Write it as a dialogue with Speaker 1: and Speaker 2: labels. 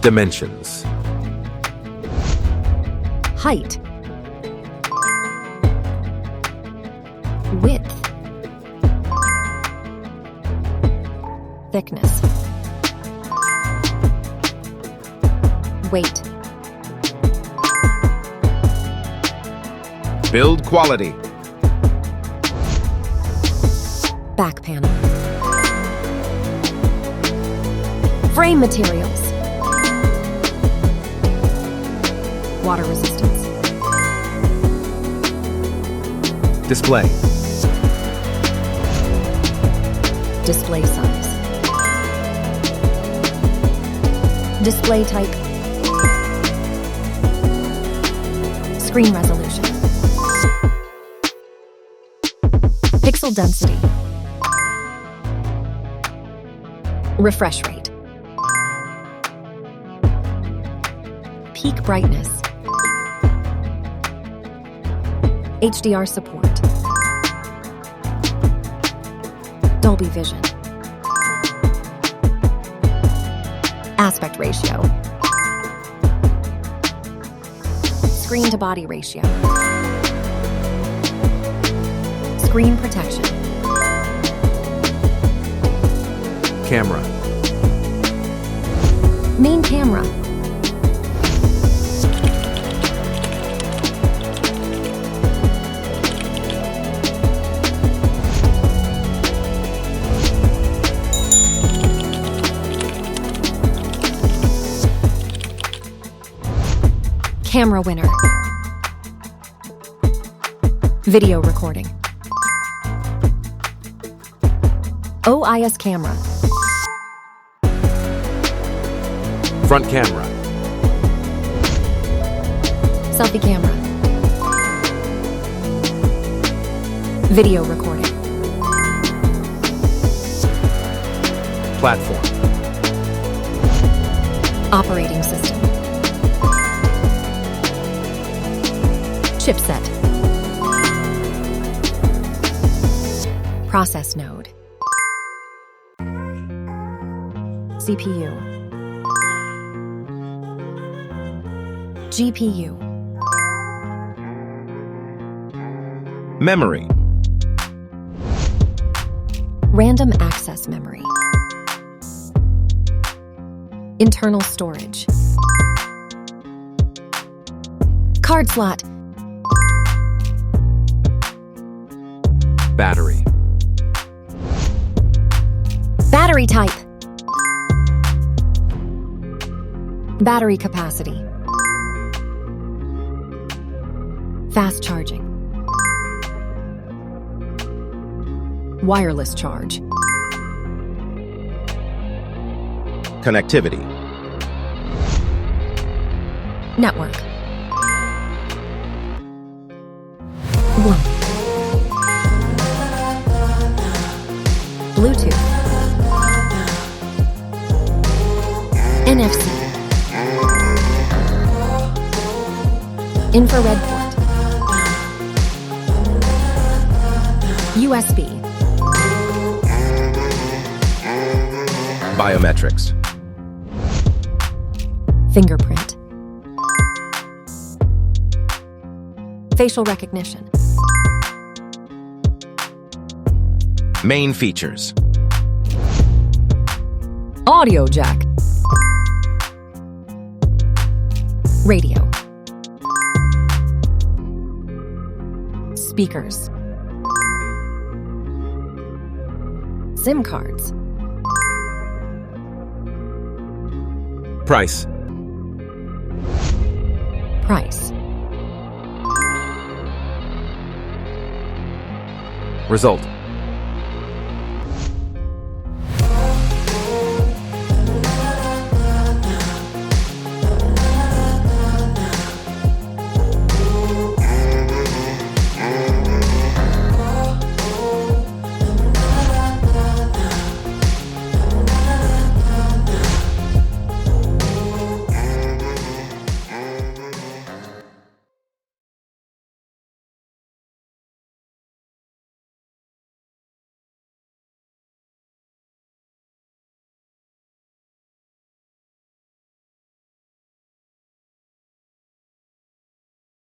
Speaker 1: Dimensions.
Speaker 2: Height. Width. Thickness. Weight.
Speaker 1: Build quality.
Speaker 2: Back panel. Frame materials. Water resistance.
Speaker 1: Display.
Speaker 2: Display size. Display type. Screen resolution. Pixel density. Refresh rate. Peak brightness. HDR support. Dolby Vision. Aspect ratio. Screen to body ratio. Screen protection.
Speaker 1: Camera.
Speaker 2: Main camera. Camera winner. Video recording. OIS camera.
Speaker 1: Front camera.
Speaker 2: Selfie camera. Video recording.
Speaker 1: Platform.
Speaker 2: Operating system. Chipset. Process node. CPU. GPU.
Speaker 1: Memory.
Speaker 2: Random access memory. Internal storage. Card slot.
Speaker 1: Battery.
Speaker 2: Battery type. Battery capacity. Fast charging. Wireless charge.
Speaker 1: Connectivity.
Speaker 2: Network. One. Bluetooth. NFC. Infrared port. USB.
Speaker 1: Biometrics.
Speaker 2: Fingerprint. Facial recognition.
Speaker 1: Main features.
Speaker 2: Audio jack. Radio. Speakers. SIM cards.
Speaker 1: Price.
Speaker 2: Price.
Speaker 1: Result.